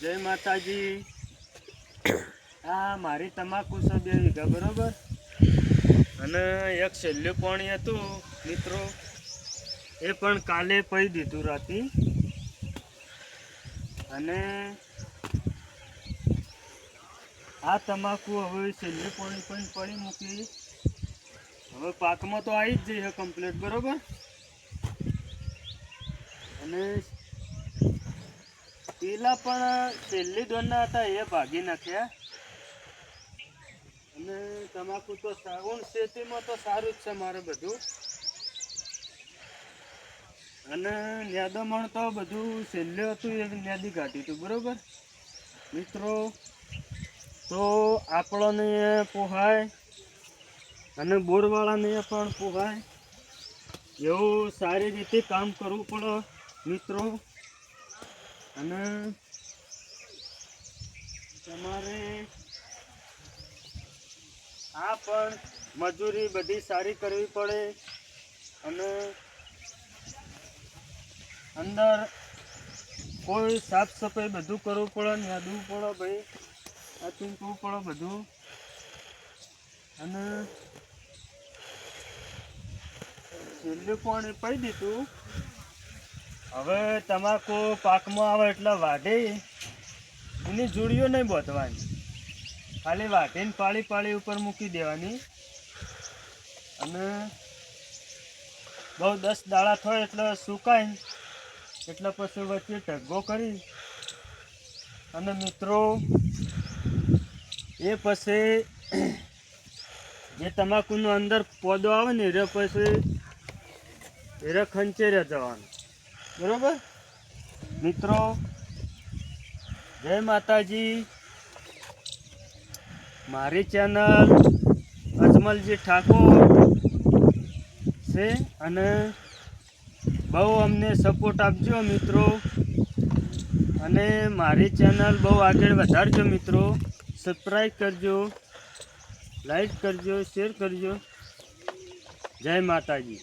જય માતાજી। આ મારી તમાકુ છે 2 વીઘા બરોબર, અને એક છેલ્લું પાણી હતું મિત્રો, એ પણ કાલે પી દીધું રાતી। અને આ તમાકુ હવે છેલ્લું પાણી પણ પડી મૂકી, હવે પાકમાં તો આવી જ જઈ છે કમ્પ્લીટ બરોબર। અને પેલા પણ છેલ્લી દોરના હતા એ ભાગી નાખ્યા। અને તમાકુ તો સાવણ ખેતીમાં તો સારું જ છે મારે બધું। અને નેદમણ તો બધું છેલ્લે હતું એ નેદી કાઢ્યું હતું બરોબર મિત્રો। તો આપણને પોહાય અને બોરવાળાને પણ પોહાય એવું સારી રીતે કામ કરવું પડે મિત્રો। અને તમારે આ પણ મજૂરી બધી સારી કરવી પડે, અને અંદર કોઈ સાફ સફાઈ બધું કરવું પડે, નેદવું પડે ભાઈ, આ ચૂંટવું પડે બધું। અને છેલ્લું પાણી પી દીધું, હવે તમાકુ પાકમાં આવે એટલે વાઢી એની જોડીઓ નહીં બાંધવાની, ખાલી વાઢીને પાળી પાળી ઉપર મૂકી દેવાની। અને બહુ 10 દાડા થાય એટલે સુકાય, એટલે પછી વચ્ચે ઢગો કરી અને મિત્રો એ પછી જે તમાકુનો અંદર પોદો આવે ને એ પછી એ ખંચેરે જવાનું બરોબર મિત્રો। જય માતાજી। મારી ચેનલ અજમલજી ઠાકોર છે, અને બહુ અમને સપોર્ટ આપજો મિત્રો, અને મારી ચેનલ બહુ આગળ વધારજો મિત્રો। સબસ્ક્રાઈબ કરજો, લાઈક કરજો, શેર કરજો। જય માતાજી।